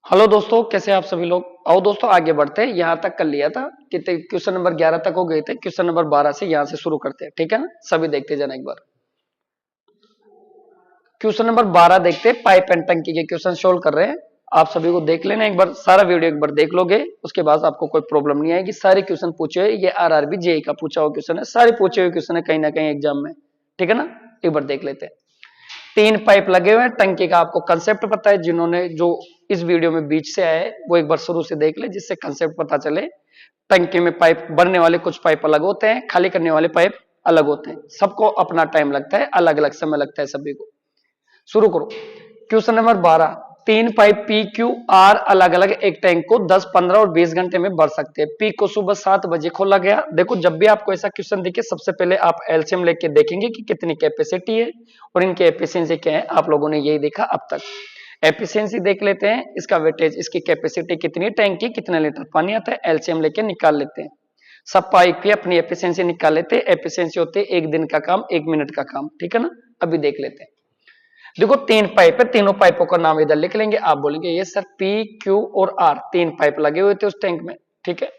Hello दोस्तों, कैसे हैं आप सभी लोग। आओ दोस्तों आगे बढ़ते हैं। यहां तक कर लिया था कि क्वेश्चन नंबर 11 तक हो गए थे। क्वेश्चन नंबर 12 से यहां से शुरू करते हैं, ठीक है ना। सभी देखते जाना एक बार। क्वेश्चन नंबर 12 देखते हैं, पाइप एंड टंकी के क्वेश्चन सोल्व कर रहे हैं। आप सभी को देख लेना एक बार, सारा वीडियो एक बार देख लोगे, उसके बाद आपको कोई प्रॉब्लम नहीं आएगी। सारे क्वेश्चन पूछे हुए, ये आरआरबी जेई का पूछा हुआ क्वेश्चन है, सारे पूछे हुए क्वेश्चन है कहीं ना कहीं एग्जाम में, ठीक है ना। एक बार देख लेते हैं। 3 पाइप लगे हुए हैं, टंकी का आपको कंसेप्ट पता है। जिन्होंने जो इस वीडियो में बीच से आए वो एक बार शुरू से देख ले, जिससे कंसेप्ट पता चले। टंकी में पाइप भरने वाले कुछ पाइप अलग होते हैं, खाली करने वाले पाइप अलग होते हैं। सबको अपना टाइम लगता है, अलग अलग समय लगता है सभी को। शुरू करो। Question number 12। 3 pipe P Q R अलग अलग एक टैंक को 10, 15 और 20 घंटे में भर सकते हैं। पी को सुबह 7 बजे खोला गया। देखो, जब भी आपको ऐसा क्वेश्चन दिखे, सबसे पहले आप एलसीएम लेके देखेंगे कि कितनी कैपेसिटी है और इनकी एफिशिएंसी क्या है। आप लोगों ने यही देखा अब तक। एफिशिएंसी देख लेते हैं, इसका वेटेज, इसकी कैपेसिटी कितनी, टैंक की कितने लीटर पानी आता है, एलसीएम लेके निकाल लेते हैं। सब पाइप की अपनी एफिशिएंसी निकाल लेते हैं। एफिशिएंसी होती है 1 दिन का काम, 1 मिनट का काम, ठीक है ना। अभी देख लेते हैं। देखो, 3 पाइप है, तीनों पाइपों का नाम इधर लिख लेंगे। आप बोलेंगे ये सर पी क्यू और आर 3 पाइप लगे हुए थे उस टैंक में, ठीक है।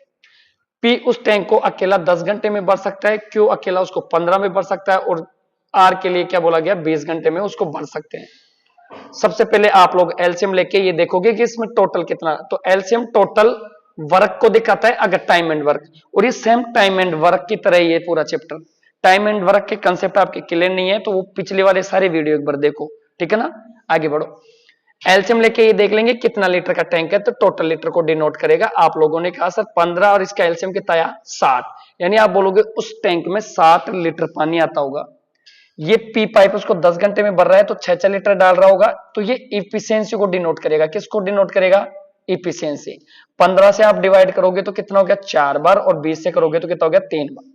पी उस टैंक को अकेला 10 घंटे में भर सकता है, क्यू अकेला उसको 15 में भर सकता है, और आर के लिए क्या बोला गया, 20 घंटे में उसको भर सकते हैं। सबसे पहले आप लोग एलसीएम लेके ये देखोगे कि इसमें टोटल कितना, तो एलसीएम टोटल वर्क को दिखाता है अगर टाइम एंड वर्क, और ये सेम टाइम एंड वर्क की तरह ये पूरा चैप्टर। टाइम एंड वर्क के कंसेप्ट आपके क्लियर नहीं है तो वो पिछले वाले सारे वीडियो एक बार देखो, ठीक है ना। आगे बढ़ो। एलसीएम लेके ये देख लेंगे कितना लीटर का टैंक है, तो टोटल लीटर को डिनोट करेगा। आप लोगों ने कहा सर 15 और इसका एलसीएम कितना आया 60, यानी आप बोलोगे उस टैंक में 60 लीटर पानी आता होगा। ये पी पाइप उसको 10 घंटे में भर रहा है तो 6 लीटर डाल रहा होगा, तो ये इफिशियंसी को डिनोट करेगा। किसको डिनोट करेगा, इफिशियंसी। 15 से आप डिवाइड करोगे तो कितना हो गया 4 बार, और 20 से करोगे तो कितना हो गया 3 बार।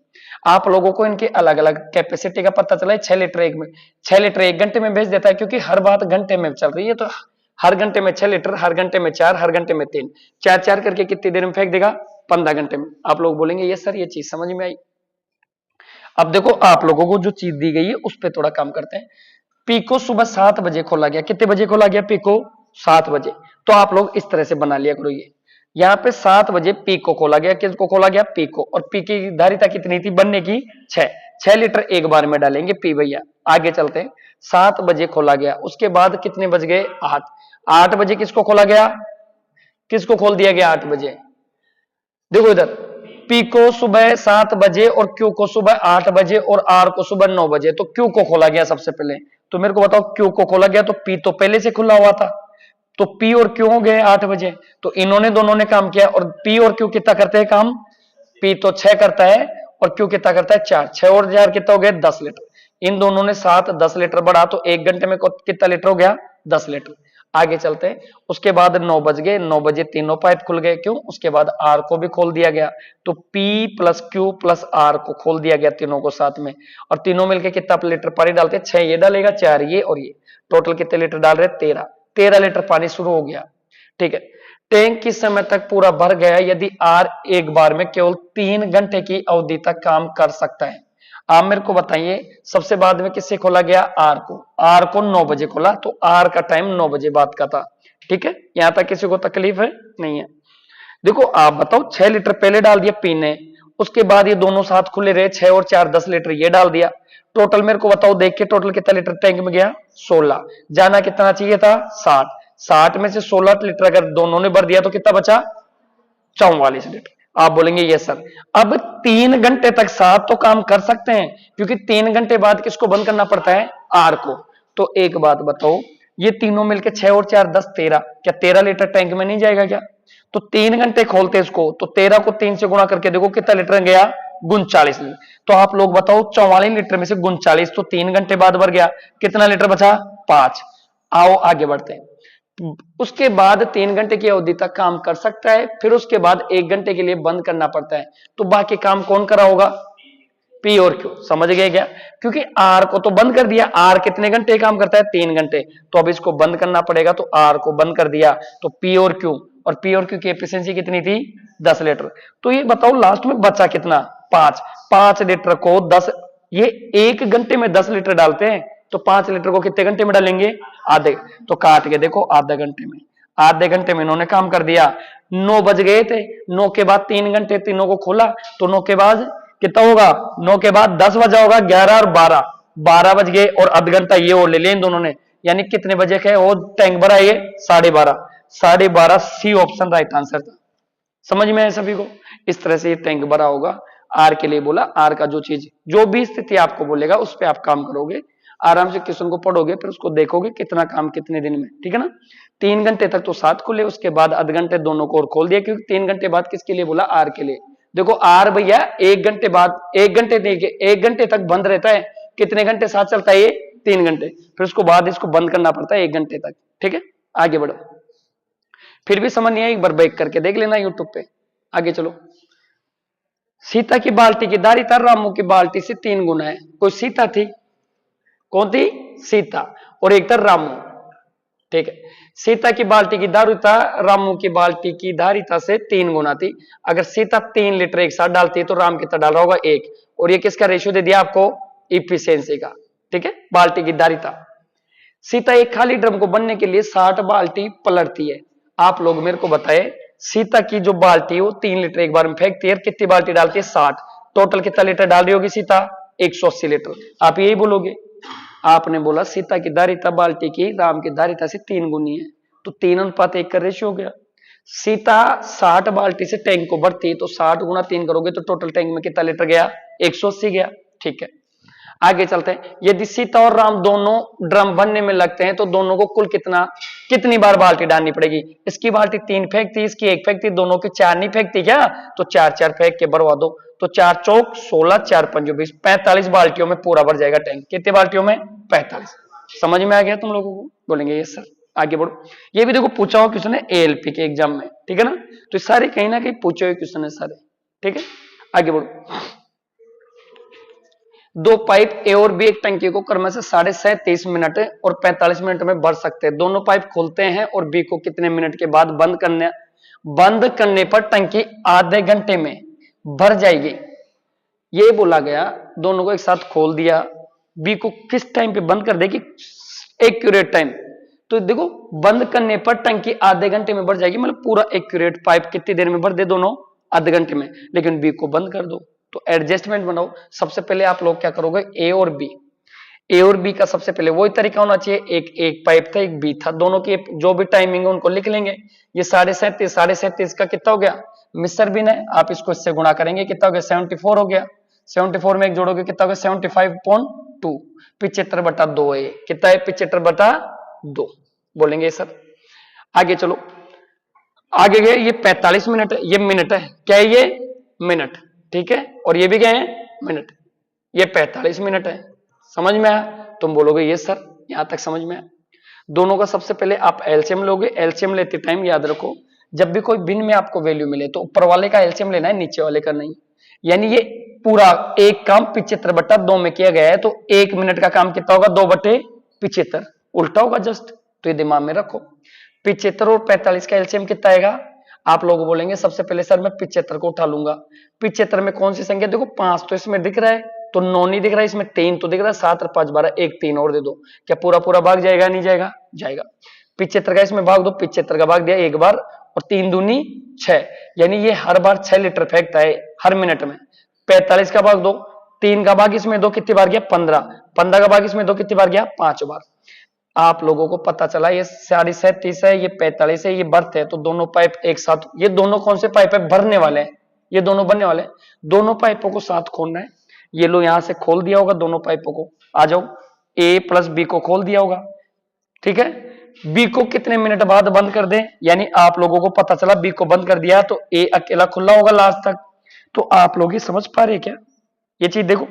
आप लोगों को इनके अलग अलग कैपेसिटी का पता चला है। 6 लीटर एक में, 6 लीटर 1 घंटे में भेज देता है, क्योंकि हर बात घंटे में चल रही है, तो हर घंटे में 6 लीटर, हर घंटे में 4, हर घंटे में 3, 4 करके कितनी देर में फेंक देगा, 15 घंटे में। आप लोग बोलेंगे ये सर ये चीज समझ में आई। अब देखो, आप लोगों को जो चीज दी गई है उस पर थोड़ा काम करते हैं। पी को सुबह 7 बजे खोला गया। कितने बजे खोला गया, पी को 7 बजे। तो आप लोग इस तरह से बना लिया करो। ये यहाँ पे 7 बजे पी को खोला गया। किसको खोला गया, पी को, और पी की धारिता कितनी थी बनने की 6 लीटर एक बार में डालेंगे पी भैया। आगे चलते हैं। 7 बजे खोला गया, उसके बाद कितने बज गए 8 बजे किसको खोला गया, किसको खोल दिया गया 8 बजे। देखो इधर, पी को सुबह 7 बजे और क्यू को सुबह 8 बजे और आर को सुबह 9 बजे। तो क्यू को खोला गया सबसे पहले। तो मेरे को बताओ, क्यू को खोला गया तो पी तो पहले से खुला हुआ था, तो पी और क्यू हो गए 8 बजे। तो इन्होंने दोनों ने काम किया, और पी और क्यू कितना करते हैं काम, पी तो 6 करता है और क्यू कितना करता है 4, 6 और 4 कितना हो गया 10 लीटर। इन दोनों ने 7 10 लीटर बढ़ा, तो 1 घंटे में कितना लीटर हो गया 10 लीटर। आगे चलते हैं। उसके बाद 9 बज गए, 9 बजे तीनों पाइप खुल गए, क्यों, उसके बाद आर को भी खोल दिया गया। तो P plus Q plus R को खोल दिया गया तीनों को साथ में, और तीनों मिलकर कितना लीटर पानी डालते हैं, 6 ये डालेगा, 4 ये और ये, टोटल कितने लीटर डाल रहे, 13 लीटर पानी शुरू हो गया, ठीक है। टैंक किस समय तक पूरा भर गया यदि आर एक बार में केवल 3 घंटे की अवधि तक काम कर सकता है। आप मेरे को बताइए, सबसे बाद में किससे खोला गया, आर को। आर को 9 बजे खोला, तो आर का टाइम 9 बजे बाद का था, ठीक है। यहां तक किसी को तकलीफ है, नहीं है। देखो आप बताओ, 6 लीटर पहले डाल दिया पीने, उसके बाद ये दोनों साथ खुले रहे, 6 और 4 10 लीटर ये डाल दिया। टोटल मेरे को बताओ, देख के टोटल कितना लीटर टैंक में गया 16, जाना कितना चाहिए था 60, 60 में से 16 लीटर अगर दोनों ने भर दिया तो कितना बचा 44 लीटर। आप बोलेंगे ये सर, अब 3 घंटे तक 7 तो काम कर सकते हैं, क्योंकि 3 घंटे बाद किसको बंद करना पड़ता है, आर को। तो एक बात बताओ, ये तीनों मिलके 6 और 4 10 13, क्या 13 लीटर टैंक में नहीं जाएगा क्या। तो 3 घंटे खोलते इसको, तो 13 को 3 से गुणा करके देखो कितना लीटर गया 39 लीटर। तो आप लोग बताओ, 44 लीटर में से 39 तो 3 घंटे बाद भर गया, कितना लीटर बचा 5। आओ आगे बढ़ते हैं। उसके बाद 3 घंटे की अवधि तक काम कर सकता है, फिर उसके बाद 1 घंटे के लिए बंद करना पड़ता है। तो बाकी काम कौन करा होगा, पी और क्यू। समझ गए क्या, क्योंकि आर को तो बंद कर दिया, आर कितने घंटे काम करता है 3 घंटे, तो अब इसको बंद करना पड़ेगा, तो आर को बंद कर दिया, तो पी और क्यू, और पी और क्यू की एफिशिएंसी कितनी थी 10 लीटर। तो ये बताओ लास्ट में बचा कितना 5 लीटर को 10, ये 1 घंटे में 10 लीटर डालते हैं, तो 5 लीटर को कितने घंटे में डालेंगे? आधे। तो काट के देखो आधे घंटे में, आधे घंटे में इन्होंने काम कर दिया। 9 बज गए थे, 9 के बाद 3 घंटे, तीनों को खोला तो 9 के बाद कितना होगा? 9 के बाद 10 बजा होगा, 11 और 12, 12 बज गए और आध घंटा ये और ले लिया इन दोनों ने, यानी कितने बजे के वो टैंक भरा? ये 12:30, 12:30 सी ऑप्शन राइट आंसर था। समझ में है सभी को? इस तरह से ये टैंक भरा होगा। आर के लिए बोला, आर का जो चीज जो भी स्थिति आपको बोलेगा उस पर आप काम करोगे, आराम से क्वेश्चन को पढ़ोगे, फिर उसको देखोगे कितना काम कितने दिन में, ठीक है ना। 3 घंटे तक तो 7 खुले, उसके बाद आध घंटे दोनों को और खोल दिया, क्योंकि 3 घंटे बाद किसके लिए बोला? आर के लिए। देखो आर भैया 1 घंटे बाद, 1 घंटे देखिए 1 घंटे तक बंद रहता है, कितने घंटे साथ चलता है? ये 3 घंटे, फिर उसको बाद इसको बंद करना पड़ता है 1 घंटे तक, ठीक है। आगे बढ़ो, फिर भी समझ नहीं आई एक बार बैक करके देख लेना यूट्यूब पे। आगे चलो, सीता की बाल्टी की धारिता रामू की बाल्टी से 3 गुना है। कोई सीता थी, कौन थी? सीता, और एक था रामू, ठीक है। सीता की बाल्टी की धारिता रामू की बाल्टी की धारिता से 3 गुना थी। अगर सीता 3 लीटर एक साथ डालती है तो राम कितना डाल रहा होगा? 1। और ये किसका रेशियो दे दिया आपको? इफिशियंसी का, ठीक है, बाल्टी की धारिता। सीता एक खाली ड्रम को बनने के लिए 60 बाल्टी पलटती है। आप लोग मेरे को बताए, सीता की जो बाल्टी है वो 3 लीटर एक बार में फेंकती है, कितनी बाल्टी डालती है? 60। टोटल कितना लीटर डाल रही होगी सीता? 180 लीटर। आप यही बोलोगे। आपने बोला सीता की धारिता बाल्टी की राम की धारिता से 3 गुनी है, तो 3:1 का रेशियो हो गया। सीता 60 बाल्टी से टैंक को भरती है, तो 60 गुना 3 करोगे तो टोटल टैंक में कितना लीटर गया? 180 गया, ठीक है। आगे चलते हैं, यदि सीता और राम दोनों ड्रम भरने में लगते हैं तो दोनों को कुल कितनी बार बाल्टी डालनी पड़ेगी? इसकी बाल्टी 3 फेंकती, इसकी 1 फेंकती, दोनों की 4 नहीं फेंकती क्या? तो 4 फेंक के भरवा दो, तो 4 चौक 16, 4 पंजो 20, 45 बाल्टियों में पूरा भर जाएगा टैंक। कितने बाल्टियों में? 45। समझ में आ गया तुम लोगों को? बोलेंगे ये सर। आगे बढ़ो, ये भी देखो पूछा हुआ क्वेश्चन है एएलपी के एग्जाम में, ठीक है ना। तो सारे कहीं ना कहीं पूछे हुए क्वेश्चन है सारे, ठीक है। आगे बढ़ो, 2 पाइप ए और बी एक टंकी को क्रम से 37.5 मिनट और 45 मिनट में भर सकते हैं। दोनों पाइप खोलते हैं और बी को कितने मिनट के बाद बंद करने पर टंकी आधे घंटे में भर जाएगी। ये बोला गया, दोनों को एक साथ खोल दिया, बी को किस टाइम पे बंद कर देगी? Accurate time. तो देखो बंद करने पर टंकी आधे घंटे में भर जाएगी, मतलब पूरा एक्यूरेट पाइप कितनी देर में भर दे? दोनों आधे घंटे में। लेकिन बी को बंद कर दो, तो एडजस्टमेंट बनाओ। सबसे पहले आप लोग क्या करोगे? ए और बी का सबसे पहले वही तरीका होना चाहिए, एक पाइप था एक बी था, दोनों की जो भी टाइमिंग है उनको लिख लेंगे। ये 37.5 का कितना हो गया? मिस्र बिन है, आप इसको इससे गुणा करेंगे, कितना हो गया? 74 हो गया। 74 में एक जोड़ोगे कितना हो गया? 75.2, 75/2 है। कितना है? 75/2 बोलेंगे सर। आगे चलो, आगे गए, ये 45 मिनट है, ये मिनट है, क्या है ये? मिनट, ठीक है। और ये भी क्या है? मिनट। ये 45 मिनट है। समझ में आया? तुम बोलोगे ये सर, यहां तक समझ में आया। दोनों का सबसे पहले आप एलसीएम लोगे। एलसीएम लेते टाइम याद रखो, जब भी कोई बिन में आपको वैल्यू मिले तो ऊपर वाले का एलसीएम लेना है, नीचे वाले का नहीं। यानी ये पूरा एक काम 75/2 में किया गया है, तो 1 मिनट का काम कितना होगा? 2/75, उल्टा होगा जस्ट। तो ये दिमाग में रखो। 75 और 45 का एलसीएम कितना आएगा? आप लोग बोलेंगे सबसे पहले सर मैं 75 को उठा लूंगा। 75 में कौन सी संख्या? देखो 5 तो इसमें दिख रहा है, तो 9 नहीं दिख रहा है, इसमें 3 तो दिख रहा है, 7 और 5 12, एक 3 और दे दो। क्या पूरा पूरा भाग जाएगा? नहीं जाएगा? जाएगा। 75 का इसमें भाग दो, 75 का भाग दिया एक बार, और 3 दूनी 6, यानी ये हर बार 6 लीटर फेंकता है हर मिनट में। 45 का भाग दो, 3 का भाग इसमें दो, कितनी बार गया? 15। 15 का भाग इसमें दो, कितनी बार गया? 5 बार। आप लोगों को पता चला ये 37 है, ये 45 है, ये बर्थ है, तो दोनों पाइप एक साथ, ये दोनों कौन से पाइप है? भरने वाले हैं, ये दोनों भरने वाले हैं। दोनों पाइपों को साथ खोलना है। ये लो यहां से खोल दिया होगा दोनों पाइपों को, आ जाओ, ए प्लस बी को खोल दिया होगा, ठीक है। बी को कितने मिनट बाद बंद कर दें? यानी आप लोगों को पता चला बी को बंद कर दिया तो ए अकेला खुला होगा लास्ट तक। तो आप लोग ये समझ पा रहे क्या? ये चीज देखो,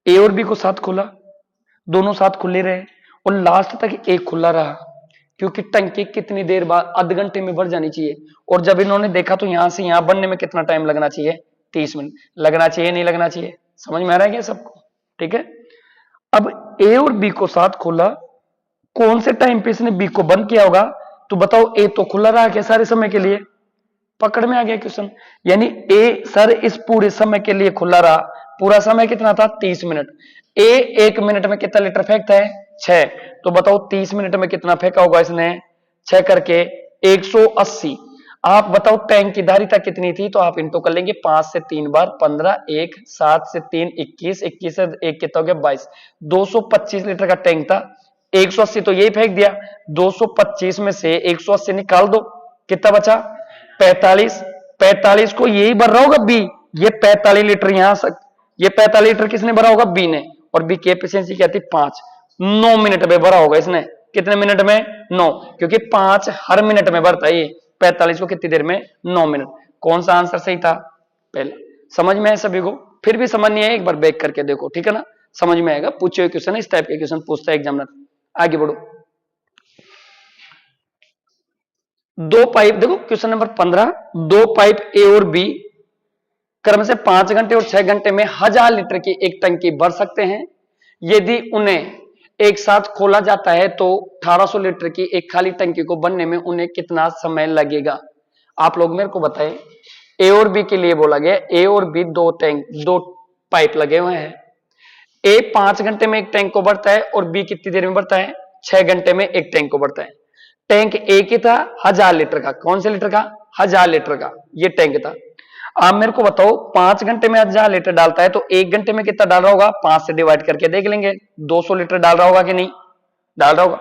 ए और बी को साथ खोला, दोनों साथ खुले रहे और लास्ट तक एक खुला रहा, क्योंकि टंकी कितनी देर बाद? आधे घंटे में भर जानी चाहिए। और जब इन्होंने देखा तो यहां से यहां बनने में कितना टाइम लगना चाहिए? 30 मिनट। लगना चाहिए नहीं लगना चाहिए? समझ में आ रहा है क्या सबको? ठीक है। अब ए और बी को साथ खोला, कौन से टाइम पे इसने बी को बंद किया होगा? तो बताओ, ए तो खुला रहा क्या सारे समय के लिए? पकड़ में आ गया क्वेश्चन। यानी ए सर इस पूरे समय के लिए खुला रहा, पूरा समय कितना था 30 मिनट। ए 1 मिनट में कितना लीटर फेंकता है 6, तो बताओ 30 मिनट में कितना फेंका होगा इसने, 6 करके 180। आप बताओ टैंक की धारिता कितनी थी, तो आप इनको कर लेंगे 5 से 3 बार 15, 1 7 से 3 21, 21 से 1 कितना हो गया 22, 225 लीटर का टैंक था। 180 तो यही फेंक दिया, 225 में से 180 निकाल दो, कितना बचा 45। 45 को यही भर रहा होगा बी, ये 45 लीटर यहां से, ये 45 लीटर किसने भरा होगा बी ने, और बी की एफिशिएंसी क्या थी 5। 9 मिनट में भरा होगा इसने, कितने मिनट में 9, क्योंकि 5 हर मिनट में भरता है ये, 45 को कितनी देर में 9 मिनट। कौन सा आंसर सही था पहला। समझ में है सभी को, फिर भी समझ नहीं है एक बार बैक करके देखो, ठीक है ना, समझ में आएगा। पूछे हुए क्वेश्चन इस टाइप के क्वेश्चन पूछता है एग्जामिनर। आगे बढ़ो, दो पाइप, देखो क्वेश्चन नंबर 15, दो पाइप ए और बी क्रम से 5 घंटे और 6 घंटे में 1000 लीटर की एक टंकी भर सकते हैं। यदि उन्हें एक साथ खोला जाता है तो 1800 लीटर की एक खाली टंकी को बनने में उन्हें कितना समय लगेगा। आप लोग मेरे को बताएं, ए और बी के लिए बोला गया, ए और बी दो टैंक, दो पाइप लगे हुए हैं। ए 5 घंटे में एक टैंक को भरता है और बी कितनी देर में भरता है 6 घंटे में एक टैंक को भरता है। टैंक ए की था 1000 लीटर का, कौन से लीटर का 1000 लीटर का ये टैंक था। आप मेरे को बताओ 5 घंटे में 1000 लीटर डालता है तो 1 घंटे में कितना डाल रहा होगा, 5 से डिवाइड करके देख लेंगे, 200 लीटर डाल रहा होगा कि नहीं डाल रहा होगा।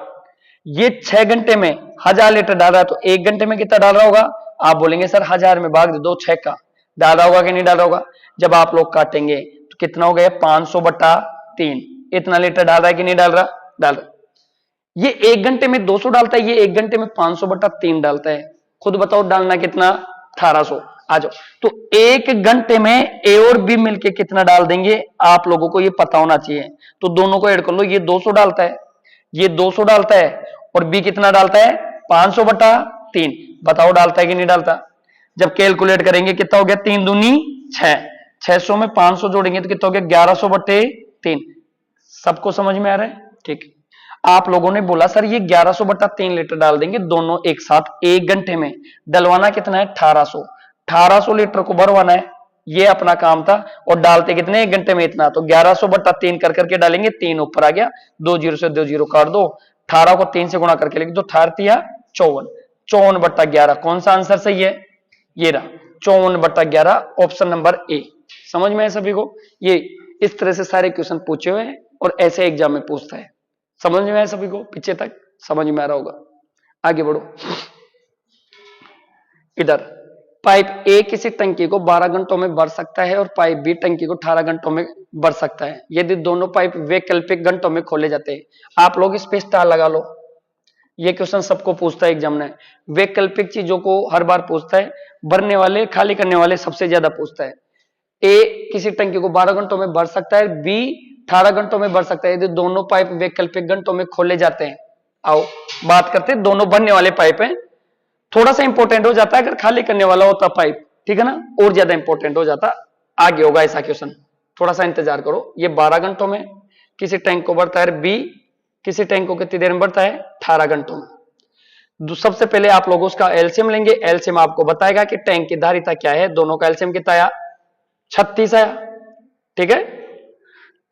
ये 6 घंटे में 1000 लीटर डाल रहा है तो 1 घंटे में कितना डाल रहा होगा। आप बोलेंगे सर 1000 में भाग दो 6 का, डाल रहा होगा कि नहीं डाल रहा होगा। जब आप लोग काटेंगे तो कितना हो गया 500/3, इतना लीटर डाल रहा है कि नहीं डाल रहा, डाल रहा। ये 1 घंटे में 200 डालता है, ये 1 घंटे में 500/3 डालता है। खुद बताओ डालना कितना 1800। आ जाओ, तो 1 घंटे में ए और बी मिलके कितना डाल देंगे आप लोगों को ये पता होना चाहिए। तो दोनों को ऐड कर लो, ये 200 डालता है, ये 200 डालता है और बी कितना डालता है 500/3। बताओ डालता है कि नहीं डालता। जब कैलकुलेट करेंगे कितना हो गया 3 दूनी 6, 600 में 500 जोड़ेंगे तो कितना हो गया 1100/3। सबको समझ में आ रहा है, ठीक। आप लोगों ने बोला सर ये 1100/3 लीटर डाल देंगे दोनों एक साथ 1 घंटे में, डलवाना कितना है 1800, 1800 लीटर को भरवाना है, ये अपना काम था। और डालते कितने 1 घंटे में इतना, तो 1100/3 कर करके डालेंगे, 3 ऊपर आ गया, 2 जीरो से 2 जीरो काट दो, 18 को 3 से गुणा करके लिख दो, 18 54, 54/11। कौन सा आंसर सही है, ये रहा 54/11, ऑप्शन नंबर ए। समझ में है सभी को। ये इस तरह से सारे क्वेश्चन पूछे हुए हैं और ऐसे एग्जाम में पूछता है। समझ में है सभी को, पीछे तक समझ में आ रहा होगा। आगे बढ़ो, इधर पाइप ए किसी टंकी को 12 घंटों में भर सकता है और पाइप बी टंकी को 18 घंटों में भर सकता है यदि दोनों पाइप वैकल्पिक घंटों में खोले जाते हैं। आप लोग इस पे स्टार लगा लो, ये क्वेश्चन सबको पूछता है एग्जाम में। वैकल्पिक चीजों को हर बार पूछता है, भरने वाले खाली करने वाले सबसे ज्यादा पूछता है। ए किसी टंकी को 12 घंटों में भर सकता है, बी 18 घंटों में भर सकता है यदि दोनों पाइप वैकल्पिक घंटों में खोले जाते हैं। आओ बात करते हैं, दोनों भरने वाले पाइप हैं, थोड़ा सा इंपॉर्टेंट हो जाता है अगर खाली करने वाला होता पाइप, ठीक है ना, और ज्यादा इंपॉर्टेंट हो जाता। आगे होगा ऐसा क्वेश्चन, थोड़ा सा इंतजार करो। ये 12 घंटों में किसी टैंक को भरता है, बी किसी टैंक को कितनी देर में भरता है 18 घंटों में। सबसे पहले आप लोग उसका एलसीएम लेंगे, एलसीएम आपको बताएगा कि टैंक की धारिता क्या है। दोनों का एलसीएम कितना आया 36 आया, ठीक है।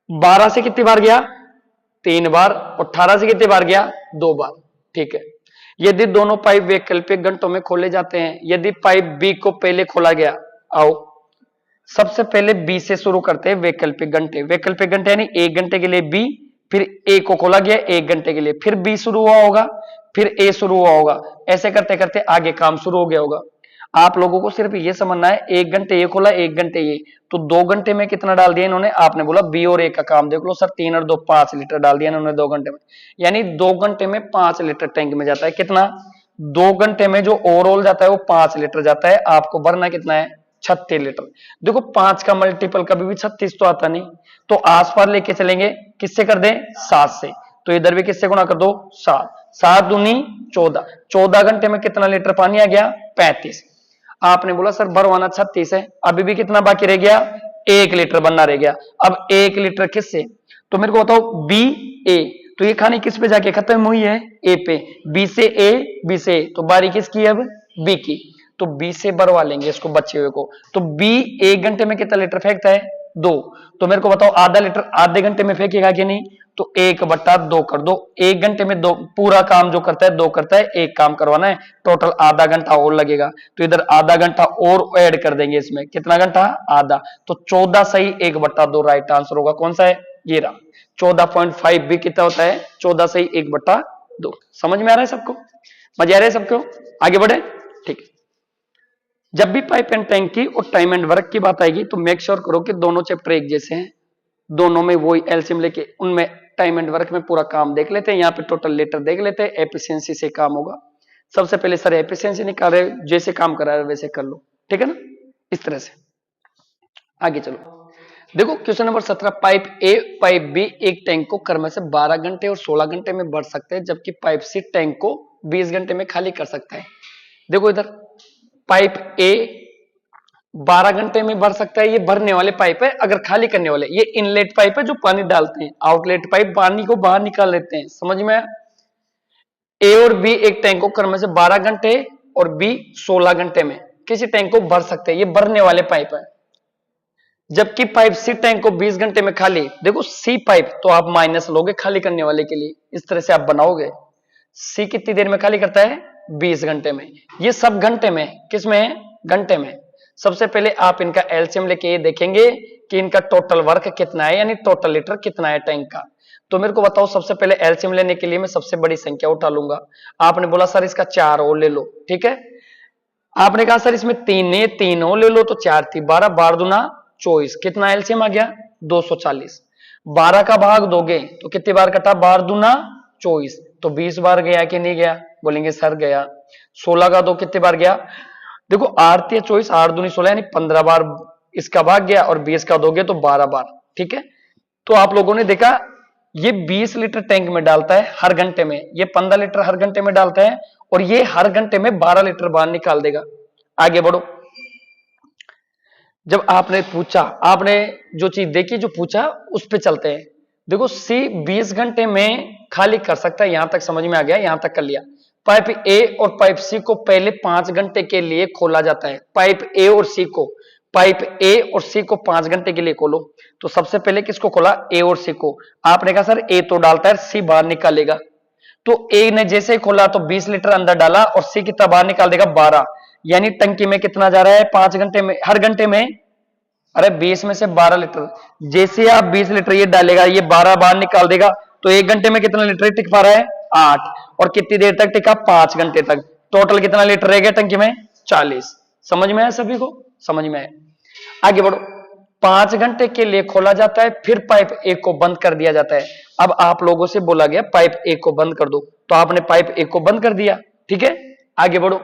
12 से कितनी बार गया 3 बार, और 18 से कितनी बार गया 2 बार, ठीक है। यदि दोनों पाइप वैकल्पिक घंटों में खोले जाते हैं, यदि पाइप बी को पहले खोला गया, आओ सबसे पहले बी से शुरू करते हैं वैकल्पिक घंटे। वैकल्पिक घंटे यानी 1 घंटे के लिए बी, फिर ए को खोला गया 1 घंटे के लिए, फिर बी शुरू हुआ होगा, फिर ए शुरू हुआ होगा, ऐसे करते करते आगे काम शुरू हो गया होगा। आप लोगों को सिर्फ ये समझना है 1 घंटे ये खोला 1 घंटे ये, तो 2 घंटे में कितना डाल दिया इन्होंने। आपने बोला बी और ए का काम देख लो सर, 3 और 2 5 लीटर डाल दिया इन्होंने 2 घंटे में, यानी 2 घंटे में 5 लीटर टैंक में जाता है। कितना 2 घंटे में जो ओवरऑल जाता है वो 5 लीटर जाता है। आपको भरना कितना है 36 लीटर। देखो 5 का मल्टीपल कभी भी 36 तो आता नहीं, तो आस पास लेके चलेंगे, किससे कर दें 7 से, तो इधर भी किससे गुणा कर दो 7, 7 दूनी 14, 14 घंटे में कितना लीटर पानी आ गया 35। आपने बोला सर भरवाना 36 है, अभी भी कितना बाकी रह गया 1 लीटर बनना रह गया। अब 1 लीटर किससे, तो मेरे को बताओ बी ए, तो ये खानी किस पे जाके खत्म हुई है ए पे, बी से ए, बी से ए, तो बारी किसकी है अब बी की, तो बी से भरवा लेंगे इसको बचे हुए को। तो बी 1 घंटे में कितना लीटर फेंकता है 2। तो मेरे को बताओ आधा लीटर आधे घंटे में फेंकेगा कि नहीं, तो 1/2 कर दो। 1 घंटे में 2 पूरा काम जो करता है 2 करता है, एक काम करवाना है, टोटल आधा घंटा और लगेगा। तो इधर आधा घंटा और ऐड कर देंगे इसमें, कितना घंटा, आधा। तो 14 सही 1/2 राइट आंसर होगा। कौन सा है, ये रहा। 14.5 भी कितना होता है, 14 सही 1/2। समझ में आ रहा है सबको, मजा आ रहा है सबको, आगे बढ़े। ठीक है, जब भी पाइप एंड टैंक की और टाइम एंड वर्क की बात आएगी तो मेक श्योर करो कि दोनों चैप्टर एक जैसे हैं, दोनों में वही एलसीएम लेके उनमें टाइम एंड वर्क में पूरा काम देख लेते हैं, यहाँ पे टोटल लीटर देख लेते हैं, एफिशिएंसी से काम होगा। सबसे पहले सर एफिशिएंसी निकाल रहे, जैसे काम करा रहे वैसे कर लो, ठीक है ना, इस तरह से। आगे चलो, देखो question number 17, pipe A pipe B एक टैंक को क्रम से 12 घंटे और 16 घंटे में भर सकते हैं, जबकि पाइप सी टैंक को 20 घंटे में खाली कर सकता है। देखो इधर पाइप ए 12 घंटे में भर सकता है, ये भरने वाले पाइप है। अगर खाली करने वाले, ये इनलेट पाइप है जो पानी डालते हैं, आउटलेट पाइप पानी को बाहर निकाल लेते हैं। समझ में आया। ए और बी एक टैंक को क्रम से 12 घंटे और बी 16 घंटे में किसी टैंक को भर सकते हैं, ये भरने वाले पाइप है। जबकि पाइप सी टैंक को 20 घंटे में खाली, देखो सी पाइप तो आप माइनस लोगे खाली करने वाले के लिए, इस तरह से आप बनाओगे। सी कितनी देर में खाली करता है, 20 घंटे में। ये सब घंटे में, किस में है, घंटे में। सबसे पहले आप इनका एलसीएम लेके ये देखेंगे कि इनका टोटल वर्क कितना है, यानी टोटल लीटर कितना है टैंक का। तो मेरे को बताओ, सबसे पहले एलसीएम लेने के लिए मैं सबसे बड़ी संख्या उठा लूंगा। आपने बोला सर इसका 4 और ले लो, ठीक है। आपने कहा सर इसमें 3 नहीं, 3 और ले लो, तो 4 थी, 12 12 दूना 24, कितना एलसीएम आ गया, 240। 12 का भाग दोगे तो कितनी बार कटा, 12 दूना 24, तो 20 बार गया कि नहीं गया, बोलेंगे सर गया। 16 का 2 कितने बार गया, देखो 8 या 24, 8 दूनी 16, यानी 15 बार इसका भाग गया, और 20 का दोगे तो 12 बार, ठीक है। तो आप लोगों ने देखा ये 20 लीटर टैंक में डालता है हर घंटे में, ये 15 लीटर हर घंटे में डालता है, और ये हर घंटे में 12 लीटर बाहर निकाल देगा। आगे बढ़ो, जब आपने पूछा, आपने जो चीज देखी जो पूछा उस पे चलते हैं। देखो सी 20 घंटे में खाली कर सकता है, यहां तक समझ में आ गया, यहां तक कर लिया। पाइप ए और पाइप सी को पहले 5 घंटे के लिए खोला जाता है। पाइप ए और सी को, पाइप ए और सी को 5 घंटे के लिए खोलो। तो सबसे पहले किसको खोला, ए और सी को। आपने कहा सर ए तो डालता है, सी बाहर निकालेगा। तो ए ने जैसे ही खोला तो 20 लीटर अंदर डाला, और सी कितना बाहर निकाल देगा, 12। यानी टंकी में कितना जा रहा है 5 घंटे में, हर घंटे में, अरे 20 में से 12 लीटर। जैसे आप 20 लीटर ये डालेगा, ये 12 बाहर निकाल देगा, तो 1 घंटे में कितना लीटर टिक पा रहा है, 8। और कितनी देर तक टिका, 5 घंटे तक। टोटल कितना लीटर रह गया टंकी में, 40। समझ में आया सभी को, समझ में आया। आगे बढ़ो, 5 घंटे के लिए खोला जाता है, फिर पाइप ए को बंद कर दिया जाता है। अब आप लोगों से बोला गया पाइप ए को बंद कर दो, तो आपने पाइप ए को बंद कर दिया, ठीक है। आगे बढ़ो,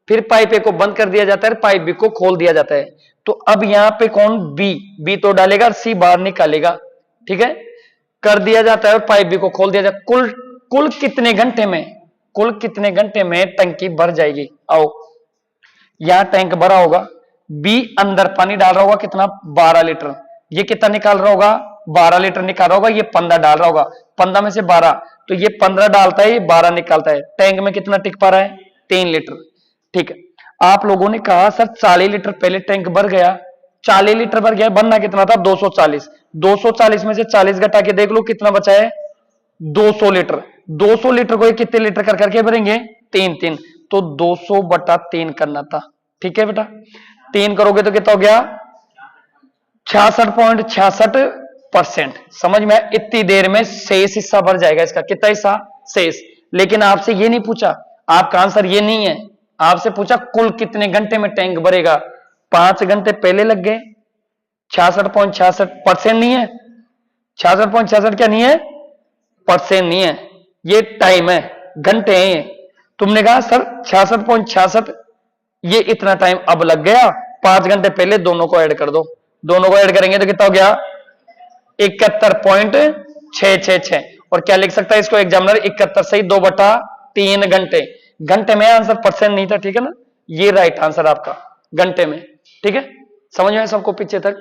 फिर पाइप ए को बंद कर दिया जाता है, पाइप बी को खोल दिया जाता है। तो अब यहां पे कौन, बी तो डालेगा, सी बाहर निकालेगा, ठीक है। कर दिया जाता है और पाइप बी को खोल दिया जाता है। कुल कितने घंटे में, कुल कितने घंटे में टंकी भर जाएगी। आओ, यहां टैंक भरा होगा, बी अंदर पानी डाल रहा होगा, कितना, 12 लीटर। ये कितना निकाल रहा होगा, 12 लीटर निकाल रहा होगा, ये 15 डाल रहा होगा, 15 में से 12, तो ये 15 डालता है, ये 12 निकालता है। टैंक में कितना टिक पा रहा है, 3 लीटर, ठीक है। आप लोगों ने कहा सर 40 लीटर पहले टैंक भर गया, 40 लीटर भर गया, बनना कितना था, 240। 240 में से 40 घटा के देख लो कितना बचा है, 200 लीटर। 200 लीटर को कितने लीटर कर करके भरेंगे, 3 तो 200/3 करना था, ठीक है बेटा। 3 करोगे तो कितना हो गया, 66.66%। समझ में, इतनी देर में शेष हिस्सा भर जाएगा इसका, कितना हिस्सा, शेष। लेकिन आपसे ये नहीं पूछा, आपका आंसर ये नहीं है, आपसे पूछा कुल कितने घंटे में टैंक भरेगा। 5 घंटे पहले लग गए, 66.66% नहीं है, 66.66 क्या नहीं है, परसेंट नहीं है, ये टाइम है, घंटे हैं ये। तुमने कहा सर 66.66, ये इतना टाइम अब लग गया, 5 घंटे पहले दोनों को ऐड कर दो, दोनों को ऐड करेंगे तो कितना हो गया, 71.666। और क्या लिख सकता है इसको एग्जामिनर, 71 सही 2/3 घंटे। घंटे में आंसर, परसेंट नहीं था, ठीक है ना। ये राइट आंसर आपका, घंटे में, ठीक है। समझ में सबको पीछे तक।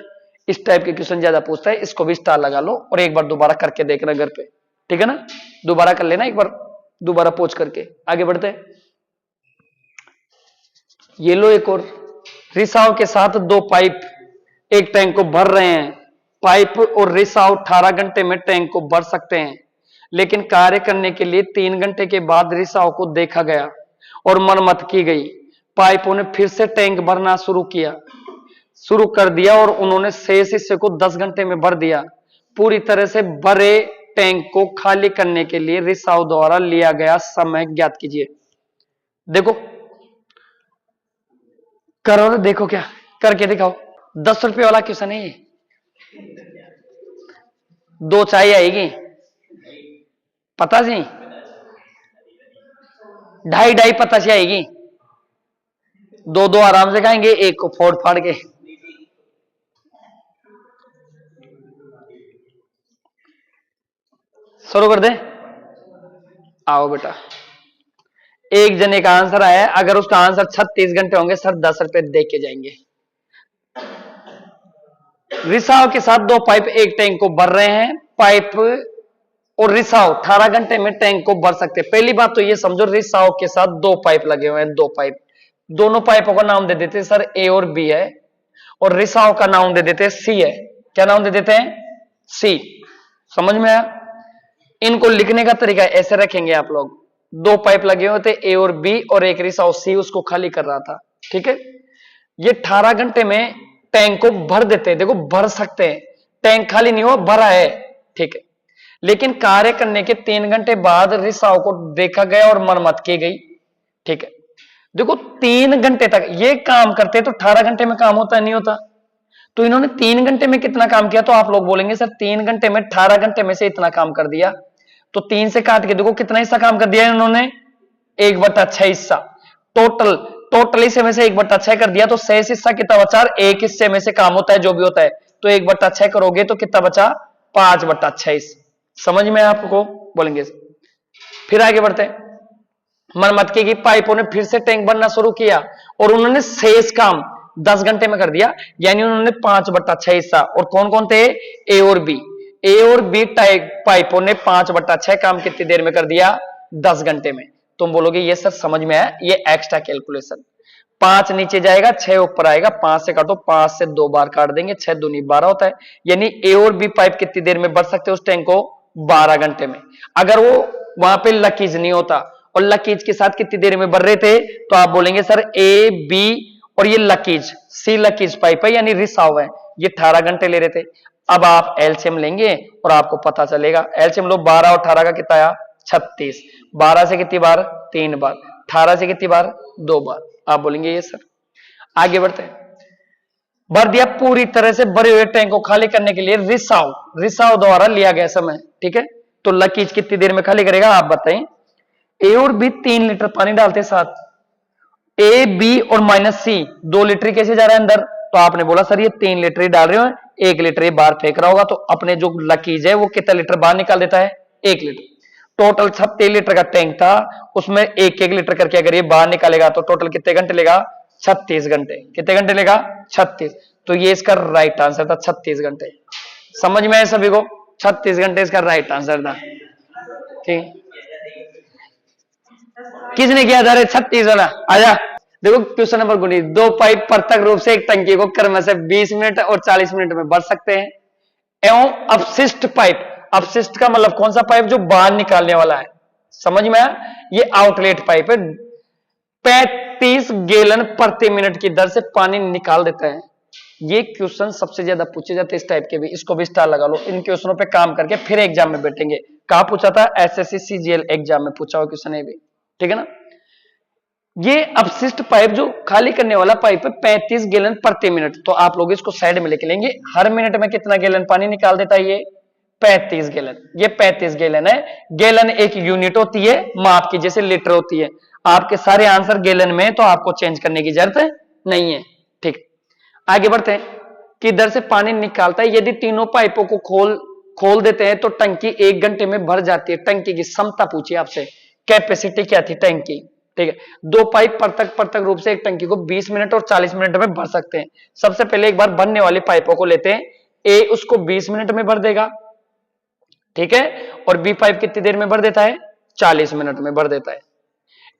इस टाइप के क्वेश्चन ज्यादा पूछता है, इसको भी स्टार लगा लो और एक बार दोबारा करके देखना घर पे, ठीक है ना। दोबारा कर लेना एक बार, दोबारा पोच करके। आगे बढ़ते हैं, ये लो एक और, रिसाव के साथ 2 पाइप एक टैंक को भर रहे हैं, पाइप और रिसाव 18 घंटे में टैंक को भर सकते हैं, लेकिन कार्य करने के लिए 3 घंटे के बाद रिसाव को देखा गया और मरम्मत की गई। पाइपों ने फिर से टैंक भरना शुरू कर दिया और उन्होंने शेष हिस्से को 10 घंटे में भर दिया। पूरी तरह से भरे टैंक को खाली करने के लिए रिसाव द्वारा लिया गया समय ज्ञात कीजिए। देखो करो, देखो क्या करके दिखाओ। 10 रुपये वाला क्वेश्चन है ये। 2 चाय आएगी, पता जी, 2.5 पता से आएगी। 2 आराम से खाएंगे, एक को फोड़ फाड़ के। शुरू कर दे, आओ बेटा। एक जने का आंसर आया, अगर उसका आंसर 36 घंटे होंगे सर 10 रुपए दे के जाएंगे। रिसाव के साथ 2 पाइप एक टैंक को भर रहे हैं। पाइप और रिसाव 18 घंटे में टैंक को भर सकते हैं। पहली बात तो ये समझो, रिसाव के साथ 2 पाइप लगे हुए हैं, 2 पाइप। दोनों पाइपों का नाम दे देते हैं सर ए और बी है, और रिसाव का नाम दे देते हैं सी है। क्या नाम दे देते हैं? सी। समझ में आया? इनको लिखने का तरीका ऐसे रखेंगे आप लोग। 2 पाइप लगे हुए थे ए और बी, और एक रिसाव सी उसको खाली कर रहा था। ठीक है, ये 18 घंटे में टैंक को भर देते हैं। देखो भर सकते हैं, टैंक खाली नहीं हुआ, भरा है। ठीक है, लेकिन कार्य करने के 3 घंटे बाद रिसाव को देखा गया और मरम्मत की गई। ठीक है, देखो 3 घंटे तक ये काम करते तो 18 घंटे में काम होता नहीं होता। तो इन्होंने 3 घंटे में कितना काम किया? तो आप लोग बोलेंगे सर 3 घंटे में 18 घंटे में से इतना काम कर दिया। तो 3 से काट के देखो कितना हिस्सा काम कर दिया इन्होंने? 1/6 हिस्सा। टोटल हिस्से में से 1/6 कर दिया, तो शेष हिस्सा कितना बचा? एक हिस्से में से काम होता है जो भी होता है, तो 1/6 करोगे तो कितना बचा? 5/6। समझ में आपको? बोलेंगे। फिर आगे बढ़ते हैं। मरम्मत की पाइपों ने फिर से टैंक बनना शुरू किया और उन्होंने शेष काम 10 घंटे में कर दिया, यानी उन्होंने 5/6 हिस्सा। और कौन कौन थे? ए और बी। ए और बी पाइपों ने 5/6 काम कितनी देर में कर दिया? 10 घंटे में। तुम बोलोगे ये सर समझ में आया, ये एक्स्ट्रा कैलकुलेशन। 5 नीचे जाएगा, 6 ऊपर आएगा। 5 से काटो, 5 से 2 बार काट देंगे, 6 दूनी 12 होता है। यानी ए और बी पाइप कितनी देर में भर सकते हैं उस टैंक को? 12 घंटे में। अगर वो वहां पे लकीज नहीं होता और लकीज के साथ कितनी देर में भर रहे थे, तो आप बोलेंगे सर ए बी और ये लकीज सी लकीज पाइप है, यानी रिसाव है, ये 18 घंटे ले रहे थे। अब आप एलसीएम लेंगे और आपको पता चलेगा। एलसीएम लो, 12 और 18 का कितना आया? 36। 12 से कितनी बार? 3 बार। 18 से कितनी बार? 2 बार। आप बोलेंगे ये सर। आगे बढ़ते हैं। भर दिया, पूरी तरह से भरे हुए टैंक को खाली करने के लिए रिसाव द्वारा लिया गया समय। ठीक है, तो लकीज कितनी देर में खाली करेगा आप बताएं? ए और बी 3 लीटर पानी डालते साथ, ए बी और -सी 2 लीटर कैसे जा रहा है अंदर? तो आपने बोला सर ये 3 लीटर ही डाल रहे हो, 1 लीटर ही बाहर फेंक रहा होगा। तो अपने जो लकीज है वो कितना लीटर बाहर निकाल देता है? 1 लीटर। टोटल 36 लीटर का टैंक था, उसमें 1-1 लीटर करके अगर ये बाहर निकालेगा तो टोटल कितने घंटे लेगा? 36 घंटे। कितने घंटे लेगा? 36। तो ये इसका राइट आंसर था, 36 घंटे। समझ में आए सभी को? 36 घंटे इसका राइट आंसर था। ठीक, किसने किया था? 36 वाला आजा। देखो क्वेश्चन नंबर 19। 2 पाइप पृथक रूप से एक टंकी को क्रमशः 20 मिनट और 40 मिनट में भर सकते हैं, एवं अपशिष्ट पाइप, अपशिष्ट का मतलब कौन सा पाइप? जो बाहर निकालने वाला है। समझ में आया? ये आउटलेट पाइप है, 35 गैलन प्रति मिनट की दर से पानी निकाल देता है। ये क्वेश्चन सबसे ज्यादा पूछे जाते हैं इस टाइप के भी, इसको भी स्टार लगा लो। इन क्वेश्चनों पे काम करके फिर एग्जाम में बैठेंगे। कहां पूछा था? एसएससी सीजीएल एग्जाम में पूछा हुआ क्वेश्चन है भी। ठीक है ना? ये अपशिष्ट पाइप जो खाली करने वाला पाइप है 35 गैलन प्रति मिनट। तो आप लोग इसको साइड में लेके लेंगे। हर मिनट में कितना गैलन पानी निकाल देता है? ये 35 गैलन। ये 35 गैलन है। गैलन एक यूनिट होती है माप की, जैसे लीटर होती है। आपके सारे आंसर गैलन में, तो आपको चेंज करने की जरूरत नहीं है। ठीक, आगे बढ़ते हैं। किधर से पानी निकालता है? यदि तीनों पाइपों को खोल देते हैं तो टंकी 1 घंटे में भर जाती है। टंकी की क्षमता पूछी आपसे, कैपेसिटी क्या थी टंकी? ठीक है, 2 पाइप पृथक रूप से एक टंकी को 20 मिनट और 40 मिनट में भर सकते हैं। सबसे पहले एक बार भरने वाली पाइपों को लेते हैं। ए उसको 20 मिनट में भर देगा, ठीक है, और बी पाइप कितनी देर में भर देता है? 40 मिनट में भर देता है।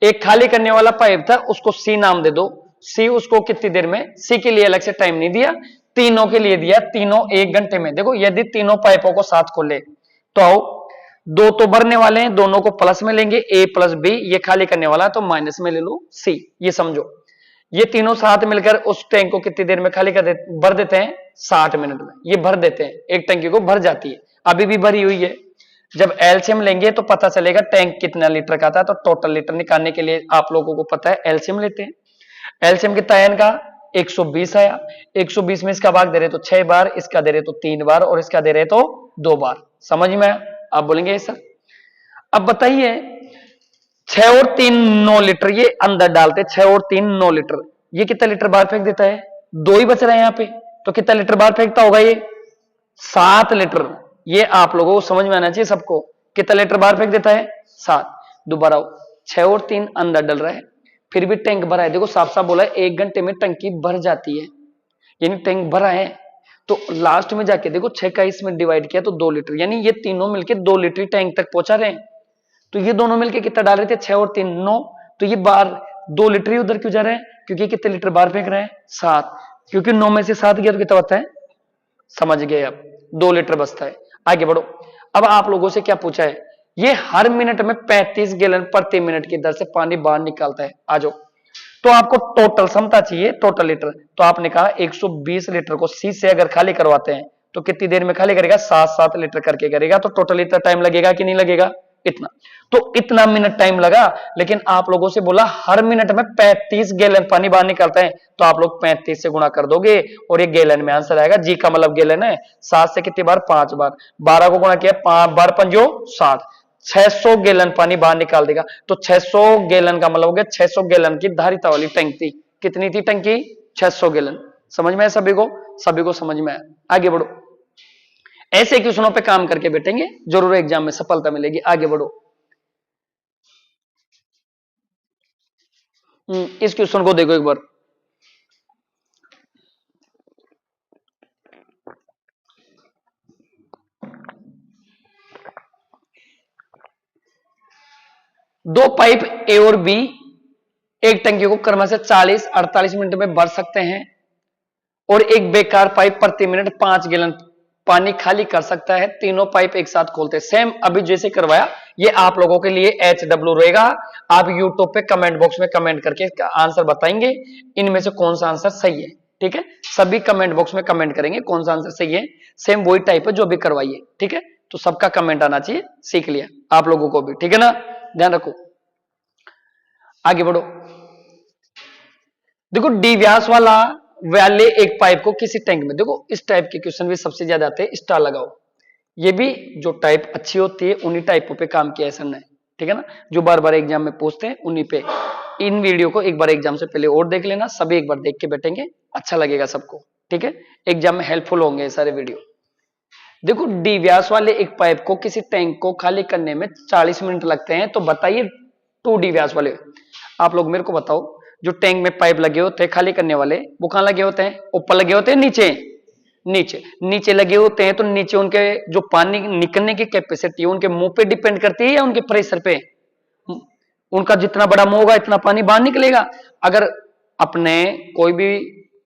एक खाली करने वाला पाइप था, उसको सी नाम दे दो। सी उसको कितनी देर में? सी के लिए अलग से टाइम नहीं दिया, तीनों के लिए दिया, तीनों 1 घंटे में। देखो यदि तीनों पाइपों को साथ खोले तो आओ, दो तो भरने वाले हैं, दोनों को प्लस में लेंगे, ए प्लस बी, ये खाली करने वाला है तो माइनस में ले लो सी। ये समझो, ये तीनों साथ मिलकर उस टैंक को कितनी देर में खाली भर देते हैं? 60 मिनट में ये भर देते हैं, एक टंकी को भर जाती है, अभी भी भरी हुई है। जब एलसीएम लेंगे तो पता चलेगा टैंक कितना लीटर का था, तो टोटल लीटर निकालने के लिए आप लोगों को पता है एलसीएम लेते हैं। एलसीएम कितना है इनका? 120 आया। 120 में इसका भाग दे रहे तो 6 बार, इसका दे रहे तो 3 बार, और इसका दे रहे तो 2 बार। समझ में? आप बोलेंगे सर अब बताइए, 6 और 3 9 लीटर ये अंदर डालते, 6 और 3 9 लीटर, ये कितना लीटर बाहर फेंक देता है? 2 ही बच रहे हैं यहाँ पे, तो कितना लीटर बाहर फेंकता होगा ये? 7 लीटर। ये आप लोगों को समझ में आना चाहिए सबको, कितना लीटर बाहर फेंक देता है? 7। दोबारा 6 और 3 अंदर डल रहा है, फिर भी टैंक भरा है। देखो साफ साफ बोला है 1 घंटे में टंकी भर जाती है, यानी टैंक भरा है। तो लास्ट में जाके देखो 6 का इसमें डिवाइड किया तो 2 लीटर, यानी ये तीनों मिलके 2 लीटर टैंक तक पहुंचा रहे हैं। तो ये दोनों मिलके कितना डाल रहे थे? 6 और 3 9, तो ये बाहर 2 लीटर ही उधर क्यों जा रहे हैं? क्योंकि कितने लीटर बाहर फेंक रहे हैं? 7। क्योंकि 9 में से 7 गया तो कितना बचता है? समझ गए अब, 2 लीटर बचता है। आगे बढ़ो। अब आप लोगों से क्या पूछा है? ये हर मिनट में 35 गैलन प्रति मिनट की दर से पानी बाहर निकालता है। आ जाओ, तो आपको टोटल क्षमता चाहिए, टोटल लीटर। तो आपने कहा 120 लीटर को सी से अगर खाली करवाते हैं तो कितनी देर में खाली करेगा? 7-7 लीटर करके करेगा, तो टोटल इतना टाइम लगेगा कि नहीं लगेगा? इतना। तो इतना मिनट टाइम लगा, लेकिन आप लोगों से बोला हर मिनट में 35 गैलन पानी बाहर निकलता है, तो आप लोग 35 से गुणा कर दोगे और ये गैलन में आंसर आएगा। जी का मतलब गैलन है, 7 से कितनी बार? 5 बार। 12 को गुणा किया 5 बार 5 60, 600 गैलन पानी बाहर निकाल देगा। तो 600 गैलन का मतलब हो गया 600 गैलन की धारिता वाली टंकी थी। कितनी थी टंकी? 600 गैलन। समझ में है सभी को? सभी को समझ में है। आगे बढ़ो, ऐसे क्वेश्चनों पे काम करके बैठेंगे, जरूर एग्जाम में सफलता मिलेगी। आगे बढ़ो, इस क्वेश्चन को देखो एक बार। दो पाइप ए और बी एक टंकी को क्रम से 40-48 मिनट में भर सकते हैं, और एक बेकार पाइप प्रति मिनट 5 गैलन पानी खाली कर सकता है। तीनों पाइप एक साथ खोलते हैं। सेम अभी जैसे करवाया, ये आप लोगों के लिए HW रहेगा। आप यूट्यूब पे कमेंट बॉक्स में कमेंट करके आंसर बताएंगे, इनमें से कौन सा आंसर सही है। ठीक है, सभी कमेंट बॉक्स में कमेंट करेंगे कौन सा आंसर सही है। सेम वही टाइप है जो भी करवाइए। ठीक है, तो सबका कमेंट आना चाहिए, सीख लिया आप लोगों को भी। ठीक है ना, ध्यान रखो। आगे बढ़ो, देखो डी व्यास वाले एक पाइप को किसी टैंक में, देखो इस टाइप के क्वेश्चन भी सबसे ज्यादा आते हैं। स्टार लगाओ, ये भी जो टाइप अच्छी होती है उन्हीं टाइपों पे काम किया है सर ने। ठीक है ना, जो बार बार एग्जाम में पूछते हैं उन्हीं पे। इन वीडियो को एक बार एग्जाम से पहले और देख लेना, सभी एक बार देख के बैठेंगे, अच्छा लगेगा सबको। ठीक है, एग्जाम में हेल्पफुल होंगे ये सारे वीडियो। देखो डी व्यास वाले एक पाइप को किसी टैंक को खाली करने में 40 मिनट लगते हैं, तो बताइए 2D व्यास वाले, आप लोग मेरे को बताओ, जो टैंक में पाइप लगे होते हैं खाली करने वाले, वो कहां लगे होते हैं? ऊपर लगे होते हैं? नीचे? नीचे लगे होते हैं। तो नीचे उनके जो पानी निकलने की कैपेसिटी है उनके मुंह पे डिपेंड करती है या उनके प्रेशर पे? उनका जितना बड़ा मुंह होगा इतना पानी बाहर निकलेगा। अगर अपने कोई भी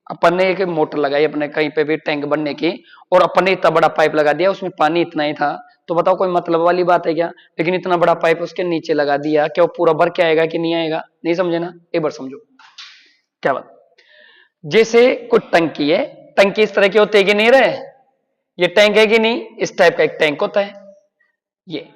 अपन ने एक मोटर लगाई अपने कहीं पे भी टैंक बनने की, और अपन ने इतना बड़ा पाइप लगा दिया, उसमें पानी इतना ही था, तो बताओ कोई मतलब वाली बात है क्या? लेकिन इतना बड़ा पाइप उसके नीचे लगा दिया, क्या वो पूरा भर के आएगा कि नहीं आएगा? नहीं समझे ना, एक बार समझो क्या बात। जैसे कुछ टंकी है, टंकी इस तरह की होती है कि नहीं रहे, ये टैंक है कि नहीं, इस टाइप का एक टैंक होता है। ये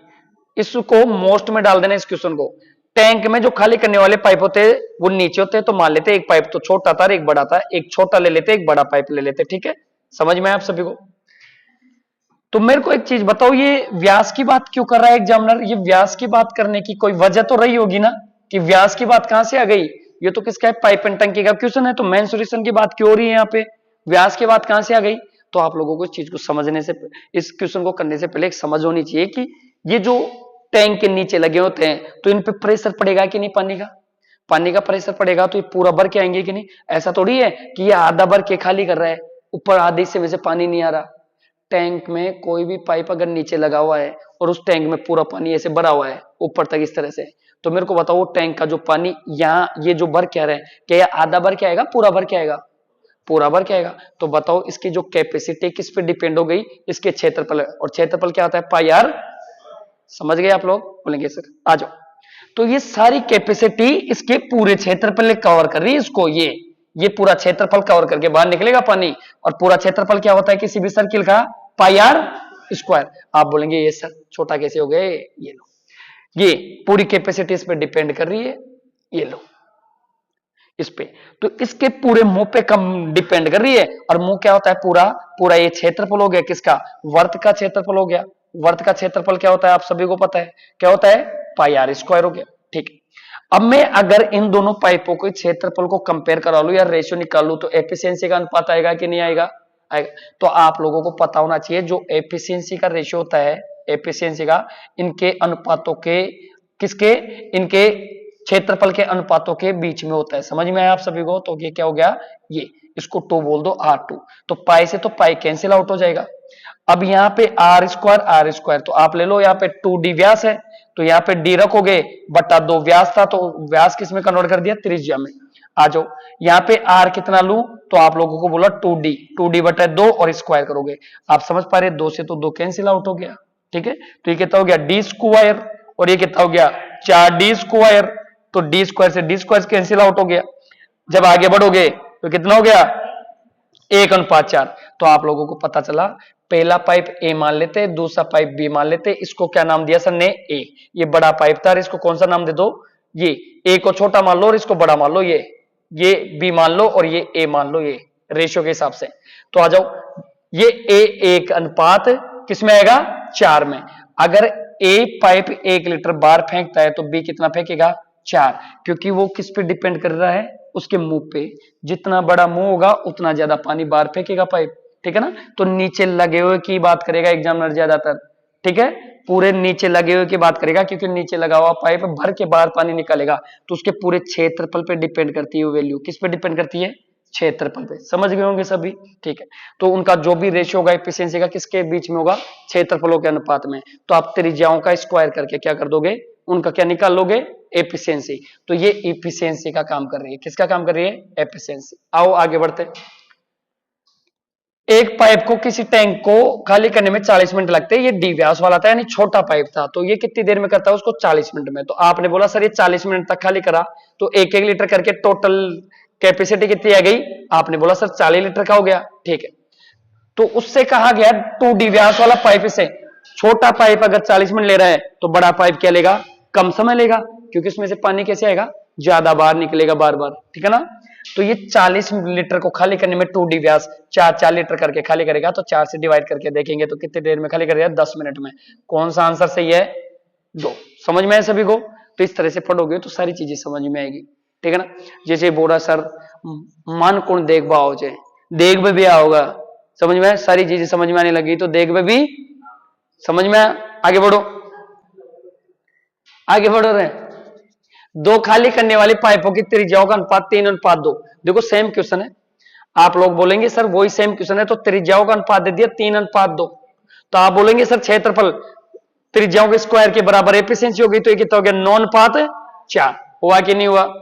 इसको मोस्ट में डाल देना इस क्वेश्चन को। टैंक में जो खाली करने वाले पाइप होते हैं वो नीचे होते हैं, तो मान लेते एक पाइप तो छोटा था और एक बड़ा था, एक छोटा ले लेते एक बड़ा पाइप ले लेते। ठीक है, समझ में आप सभी को? तो मेरे को एक चीज बताओ, ये व्यास की बात क्यों कर रहा है एग्जामिनर? ये व्यास की बात करने की कोई वजह तो रही होगी ना, कि व्यास की बात कहां से आ गई? ये तो किसका है? पाइप एंड टंकी का क्वेश्चन है, तो मेंसुरेशन की बात क्यों हो रही है यहाँ पे? व्यास की बात कहां से आ गई? तो आप लोगों को इस चीज को समझने से, इस क्वेश्चन को करने से पहले एक समझ होनी चाहिए कि ये जो टैंक के नीचे लगे होते हैं तो इन पे प्रेशर पड़ेगा कि नहीं? पानी का प्रेशर पड़ेगा तो ये पूरा भर के आएंगे कि नहीं? ऐसा थोड़ी है कि ये आधा भर के खाली कर रहा है, ऊपर आधे से में से पानी नहीं आ रहा। टैंक में कोई भी पाइप अगर नीचे लगा हुआ है और उस टैंक में पूरा पानी ऐसे भरा हुआ है ऊपर तक इस तरह से, तो मेरे को बताओ टैंक का जो पानी यहाँ ये जो भर के आ रहा है, क्या ये आधा भर के आएगा पूरा भर के आएगा? पूरा भर के आएगा। तो बताओ इसकी जो कैपेसिटी किस पे डिपेंड हो गई, इसके क्षेत्रफल, और क्षेत्रफल क्या होता है, पाई आर। समझ गए आप लोग? बोलेंगे सर आ जाओ। तो ये सारी कैपेसिटी इसके पूरे क्षेत्रफल कवर कर रही है इसको, ये पूरा क्षेत्रफल कवर करके बाहर निकलेगा पानी। और पूरा क्षेत्रफल क्या होता है किसी भी सर्किल का, पाई आर स्क्वायर। आप बोलेंगे ये सर छोटा कैसे हो गए, ये लो, ये पूरी कैपेसिटी इस पे डिपेंड कर रही है, ये लो इस पे। तो इसके पूरे मुंह पे कम डिपेंड कर रही है। और मुंह क्या होता है, पूरा पूरा ये क्षेत्रफल हो गया किसका, वर्त का क्षेत्रफल हो गया। वर्त का क्षेत्रफल क्या होता है आप सभी को पता है, क्या होता है, पाई आर स्क्वायर हो गया। ठीक है, अब मैं अगर इन दोनों पाइपों के क्षेत्रफल को कंपेयर करा लूं या रेशियो निकाल लूं तो एफिशिएंसी का अनुपात आएगा कि नहीं आएगा, आएगा। तो आप लोगों को पता होना चाहिए जो एफिशिएंसी का रेशियो होता है, एफिशिएंसी का इनके अनुपातों के, किसके, इनके क्षेत्रफल के अनुपातों के बीच में होता है। समझ में आया आप सभी को? तो ये क्या हो गया, ये इसको 2 बोल दो, R2। तो पाई से तो पाई कैंसिल आउट हो जाएगा। अब यहाँ पे आर स्क्वायर, तो आप ले लो, यहाँ पे 2d व्यास है तो यहाँ पे d रखोगे बटा 2 व्यास था, तो व्यास किस में कन्वर्ट कर दिया, त्रिज्या में। आ जाओ, यहाँ पे r कितना लूं, तो आप लोगों को बोला 2d बटा 2 और स्क्वायर करोगे। आप समझ पा रहे, 2 से तो 2 कैंसिल आउट हो गया। ठीक है, तो ये कितना हो गया, d स्क्वायर, और ये कितना हो गया, 4d स्क्वायर। तो d स्क्वायर से d स्क्वायर कैंसिल आउट हो गया। जब आगे बढ़ोगे तो कितना हो गया, 1:4। तो आप लोगों को पता चला, पहला पाइप ए मान लेते, दूसरा पाइप बी मान लेते। इसको क्या नाम दिया सर ने, ए। ये बड़ा पाइप था, इसको कौन सा नाम दे दो, ये ए को छोटा मान लो और इसको बड़ा मान लो, ये बी मान लो और ये ए मान लो, ये रेशियो के हिसाब से। तो आ जाओ, ये ए एक अनुपात किसमें आएगा, 4 में। अगर ए पाइप 1 लीटर बाहर फेंकता है तो बी कितना फेंकेगा, 4, क्योंकि वो किस पे डिपेंड कर रहा है, उसके मुंह पे। जितना बड़ा मुंह होगा उतना ज्यादा पानी बाहर फेंकेगा पाइप। ठीक है ना, तो नीचे लगे हुए की बात करेगा एग्जामिनर ज्यादातर। ठीक है, पूरे नीचे लगे हुए की बात करेगा, क्योंकि नीचे लगा हुआ पाइप भर के बाहर पानी निकलेगा। तो उसके पूरे क्षेत्रफल पे डिपेंड करती है वैल्यू, किस पे डिपेंड करती है, क्षेत्रफल पे। समझ गए होंगे सभी? ठीक है, तो उनका जो भी रेशियो होगा एफिशिएंसी का, किसके बीच में होगा, क्षेत्रफलों के अनुपात में। तो आप त्रिज्याओं का स्क्वायर करके क्या कर दोगे, उनका क्या निकाल लोगे, एफिशिएंसी। तो ये एफिशिएंसी का काम कर रही है, किसका काम कर रही है, एफिशिएंसी। आओ आगे बढ़ते। एक पाइप को, किसी टैंक को खाली करने में 40 मिनट लगते हैं। ये डी व्यास वाला था, यानी छोटा पाइप था। तो ये कितनी देर में करता है उसको, 40 मिनट में। तो आपने बोला सर ये 40 मिनट तक खाली करा तो 1-1 लीटर करके टोटल कैपेसिटी कितनी आ गई, आपने बोला सर 40 लीटर का हो गया। ठीक है, तो उससे कहा गया 2d व्यास वाला पाइप से, छोटा पाइप अगर 40 मिनट ले रहा है तो बड़ा पाइप क्या लेगा, कम समय लेगा, क्योंकि उसमें से पानी कैसे आएगा, ज्यादा बाहर निकलेगा बार बार। ठीक है ना, तो ये 40 लीटर को खाली करने में 2d व्यास 4 लीटर करके खाली करेगा। तो 4 से डिवाइड करके देखेंगे तो कितनी देर में खाली करेगा, 10 मिनट में। कौन सा आंसर सही है, 2। समझ में आए सभी को? तो इस तरह से पढ़ोगे तो सारी चीजें समझ में आएगी। ठीक है ना, जैसे बोला सर मन कौन देख भाव जे, देख भी आ होगा। समझ में, सारी चीजें समझ में आने लगी तो देख भी समझ में। आगे बढ़ो, आगे बढ़ो रे। 2 खाली करने वाली पाइपों की त्रिज्याओं का अनुपात 3:2। देखो सेम क्वेश्चन है, आप लोग बोलेंगे सर वही सेम क्वेश्चन है तो त्रिज्याओं का अनुपात दे दिया 3:2। तो आप बोलेंगे सर क्षेत्रफल त्रिज्याओं के स्क्वायर के बराबर एफिशिएंसी होगी, तो ये कितना हो गया, 9:4। हुआ कि नहीं हुआ?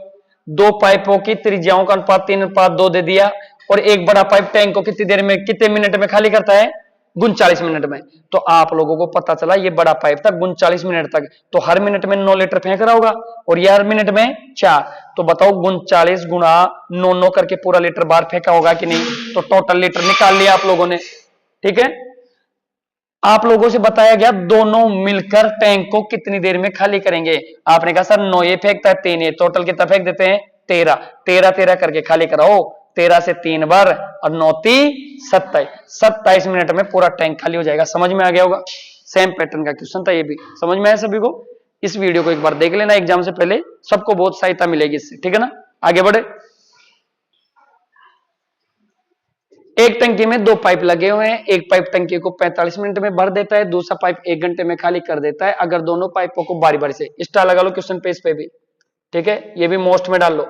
2 पाइपों की त्रिज्याओं का अनुपात 3:2 दे दिया, और एक बड़ा पाइप टैंक को कितनी देर में, कितने मिनट में खाली करता है, 39 मिनट में। तो आप लोगों को पता चला ये बड़ा पाइप था 39 मिनट तक, तो हर मिनट में 9 लीटर फेंक रहा होगा, और ये हर मिनट में 4। तो बताओ 39 गुणा 9 करके पूरा लीटर बाहर फेंका होगा कि नहीं? तो टोटल लीटर निकाल लिया आप लोगों ने। ठीक है, आप लोगों से बताया गया दोनों मिलकर टैंक को कितनी देर में खाली करेंगे। आपने कहा सर 9 ये फेंकता है, 3 ये, टोटल कितना फेंक देते हैं, 13 13 करके खाली कराओ। 13 से 3 बार और 9 27 मिनट में पूरा टैंक खाली हो जाएगा। समझ में आ गया होगा? सेम पैटर्न का क्वेश्चन था ये भी। समझ में आया सभी को? इस वीडियो को एक बार देख लेना एग्जाम से पहले, सबको बहुत सहायता मिलेगी इससे। ठीक है ना, आगे बढ़े। एक टंकी में 2 पाइप लगे हुए हैं। एक पाइप टंकी को 45 मिनट में भर देता है, दूसरा पाइप 1 घंटे में खाली कर देता है। अगर दोनों पाइपों को बारी बारी से, स्टार लगा लो क्वेश्चन पेज पे भी। ठीक है, ये भी मोस्ट में डाल लो।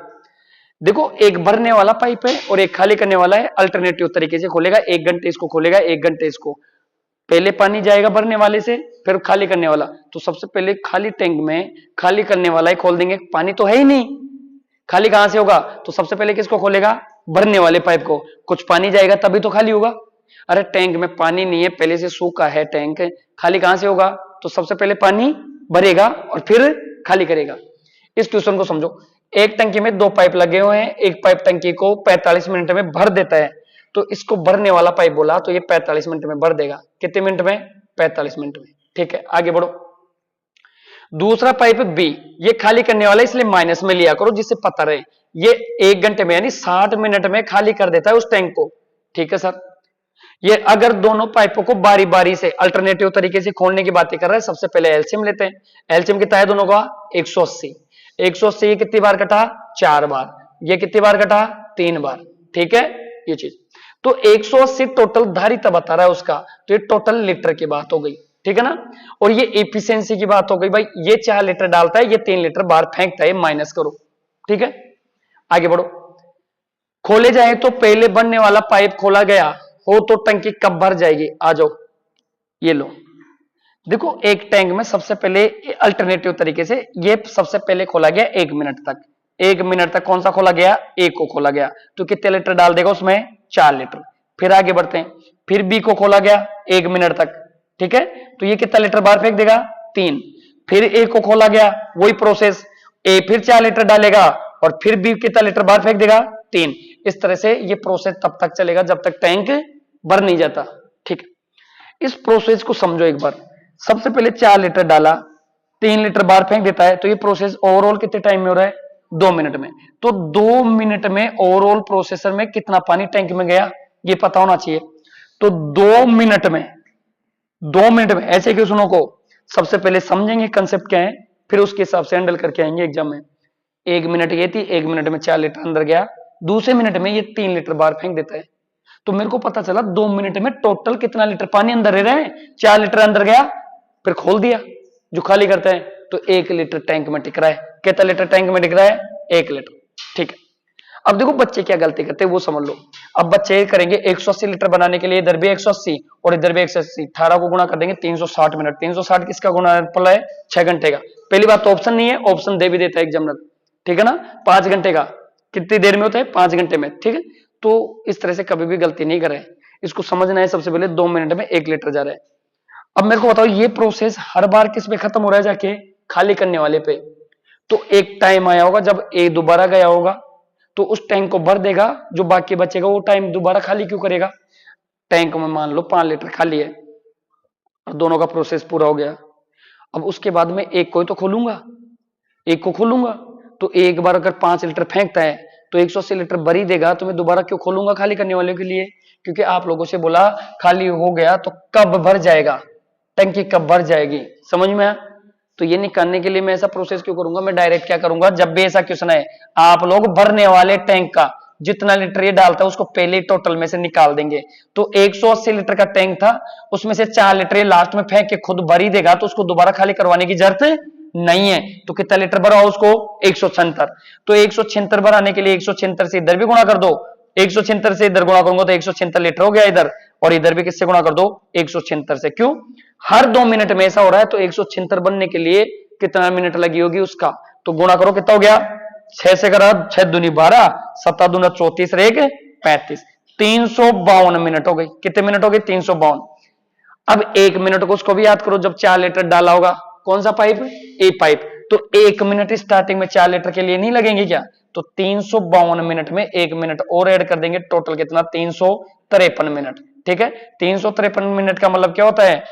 देखो एक भरने वाला पाइप है और एक खाली करने वाला है, अल्टरनेटिव तरीके से खोलेगा। 1 घंटे इसको खोलेगा, 1 घंटे इसको। पहले पानी जाएगा भरने वाले से, फिर खाली करने वाला। तो सबसे पहले खाली टैंक में खाली करने वाला ही खोल देंगे, पानी तो है ही नहीं, खाली कहां से होगा? तो सबसे पहले किसको खोलेगा, भरने वाले पाइप को, कुछ पानी जाएगा तभी तो खाली होगा। अरे टैंक में पानी नहीं है, पहले से सूखा है टैंक, खाली कहां से होगा? तो सबसे पहले पानी भरेगा और फिर खाली करेगा। इस क्वेश्चन को समझो, एक टंकी में 2 पाइप लगे हुए हैं, एक पाइप टंकी को 45 मिनट में भर देता है, तो इसको भरने वाला पाइप बोला, तो ये 45 मिनट में भर देगा। कितने मिनट में? 45 मिनट में। ठीक है, आगे बढ़ो। दूसरा पाइप बी, ये खाली करने वाला, इसलिए माइनस में लिया करो जिससे पता रहे। ये 1 घंटे में यानी 60 मिनट में खाली कर देता है उस टैंक को। ठीक है सर। ये अगर दोनों पाइपों को बारी बारी से अल्टरनेटिव तरीके से खोलने की बातें कर रहे हैं, सबसे पहले एलसीएम लेते हैं। एलसीएम कितना है दोनों का? 180। 180 ये कितनी बार कटा? 4 बार। ये कितनी बार कटा? 3 बार। ठीक है, ये चीज तो 180 टोटल धारिता बता रहा है उसका, तो ये टोटल लीटर की बात हो गई। ठीक है ना। और ये एफिशिएंसी की बात हो गई, भाई ये 4 लीटर डालता है, ये 3 लीटर बाहर फेंकता है, माइनस करो। ठीक है, आगे बढ़ो। खोले जाए तो पहले बनने वाला पाइप खोला गया हो तो टंकी कब भर जाएगी? आ जाओ, ये लो। देखो एक टैंक में सबसे पहले अल्टरनेटिव तरीके से ये सबसे पहले खोला गया 1 मिनट तक। 1 मिनट तक कौन सा खोला गया? ए को खोला गया, तो कितने लीटर डाल देगा उसमें? 4 लीटर। फिर आगे बढ़ते हैं, फिर बी को खोला गया 1 मिनट तक। ठीक है, तो ये कितना लीटर बाहर फेंक देगा? 3। फिर ए को खोला गया, वही प्रोसेस, ए फिर 4 लीटर डालेगा और फिर बी कितना लीटर बाहर फेंक देगा? 3। इस तरह से ये प्रोसेस तब तक चलेगा जब तक टैंक भर नहीं जाता। ठीक है, इस प्रोसेस को समझो एक बार। सबसे पहले 4 लीटर डाला, 3 लीटर बाहर फेंक देता है, तो ये प्रोसेस ओवरऑल कितने टाइम में हो रहा है? 2 मिनट में। तो 2 मिनट में ओवरऑल प्रोसेसर में कितना पानी टैंक में गया, ये पता होना चाहिए। तो 2 मिनट में, 2 मिनट में ऐसे क्वेश्चनों को सबसे पहले समझेंगे कंसेप्ट क्या है, फिर उसके हिसाब से हैंडल करके आएंगे एग्जाम में। 1 मिनट ये थी, 1 मिनट में 4 लीटर अंदर गया, दूसरे मिनट में ये 3 लीटर बाहर फेंक देता है। तो मेरे को पता चला 2 मिनट में टोटल कितना लीटर पानी अंदर रह रहा है? 4 लीटर अंदर गया, फिर खोल दिया जो खाली करता है, तो 1 लीटर टैंक में टिक रहा है। कितना लीटर टैंक में टिक रहा है? 1 लीटर। ठीक है, अब देखो बच्चे क्या गलती करते हैं वो समझ लो। अब बच्चे करेंगे 180 लीटर बनाने के लिए इधर भी 180 और इधर भी 180, 18 को गुणा कर देंगे 360 मिनट। 360 किसका गुणा पड़ा है? 6 घंटे का। पहली बात तो ऑप्शन नहीं है, ऑप्शन दे भी देता है एग्जामिनर। ठीक है ना, 5 घंटे का कितनी देर में होता है? 5 घंटे में। ठीक है, तो इस तरह से कभी भी गलती नहीं करें, इसको समझना है। सबसे पहले 2 मिनट में 1 लीटर जा रहा है। अब मेरे को बताओ ये प्रोसेस हर बार किस पे खत्म हो रहा है? जाके खाली करने वाले पे। तो एक टाइम आया होगा जब ए दोबारा गया होगा, तो उस टैंक को भर देगा, जो बाकी बचेगा वो टाइम दोबारा खाली क्यों करेगा? टैंक में मान लो 5 लीटर खाली है और दोनों का प्रोसेस पूरा हो गया। अब उसके बाद में एक को ही तो खोलूंगा, एक को खोलूंगा, तो एक बार अगर 5 लीटर फेंकता है तो 180 लीटर भर ही देगा, तो मैं दोबारा क्यों खोलूंगा खाली करने वाले के लिए? क्योंकि आप लोगों से बोला खाली हो गया तो कब भर जाएगा, टंकी कब भर जाएगी, समझ में आया? तो ये निकालने के लिए मैं ऐसा प्रोसेस क्यों करूंगा? मैं डायरेक्ट क्या करूंगा, जब भी ऐसा क्वेश्चन है आप लोग भरने वाले टैंक का जितना लीटर ये डालता है उसको पहले टोटल में से निकाल देंगे। तो 180 लीटर का टैंक था, उसमें से 4 लीटर लास्ट में फेंक के खुद भर ही देगा, तो उसको दोबारा खाली करवाने की जरूरत नहीं है। तो कितना लीटर भरा उसको? 176। तो 176 भराने के लिए 176 से इधर भी गुणा कर दो, 176 से इधर गुणा करूंगा तो 176 लीटर हो गया इधर, और इधर भी किससे गुणा कर दो? 176 से। क्यों? हर 2 मिनट में ऐसा हो रहा है, तो 176 बनने के लिए कितना मिनट लगी होगी उसका, तो गुणा करो कितना हो गया? 6 से करा 6 दूनी 12, 7 दूना 34 और 1 35, 352 मिनट हो गई। कितने मिनट हो गए? 352। अब 1 मिनट को उसको भी याद करो, जब 4 लीटर डाला होगा, कौन सा पाइप? A pipe. तो 1 मिनट स्टार्टिंग में 4 लीटर के लिए नहीं लगेंगे क्या? तो 352 मिनट में 1 मिनट और ऐड कर देंगे, टोटल कितना? 353 मिनट। ठीक है, 353 मिनट का मतलब क्या होता है?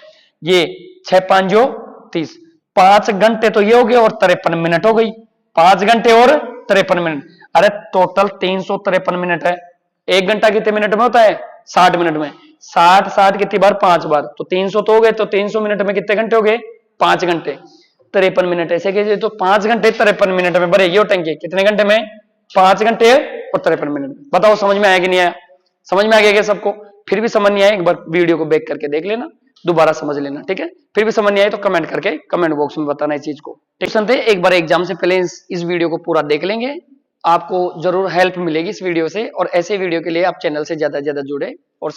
ये 6 5 जो 30, 5 घंटे तो ये हो गए और 53 मिनट हो गई, 5 घंटे और 53 मिनट। अरे टोटल 353 मिनट है। 1 घंटा कितने मिनट में होता है? 60 मिनट में। 60 60 कितनी बार? 5 बार, तो 300 तो हो गए, तो 300 मिनट में कितने घंटे हो गए? 5 घंटे। 53 मिनट ऐसे कीजिए, तो 5 घंटे 53 मिनट में भरेगी वो टंकी। कितने घंटे में? 5 घंटे और 53 मिनट में। बताओ समझ में आया कि नहीं आया? समझ में आ गया क्या सबको? फिर भी समझ नहीं आया, एक बार वीडियो को बैक करके देख लेना, दोबारा समझ लेना। ठीक है, फिर भी समझ नहीं आए तो कमेंट करके कमेंट बॉक्स में बताना इस चीज को। टेंशन थे, एक बार एग्जाम से पहले इस वीडियो को पूरा देख लेंगे, आपको जरूर हेल्प मिलेगी इस वीडियो से। और ऐसे वीडियो के लिए आप चैनल से ज्यादा से ज्यादा जुड़े और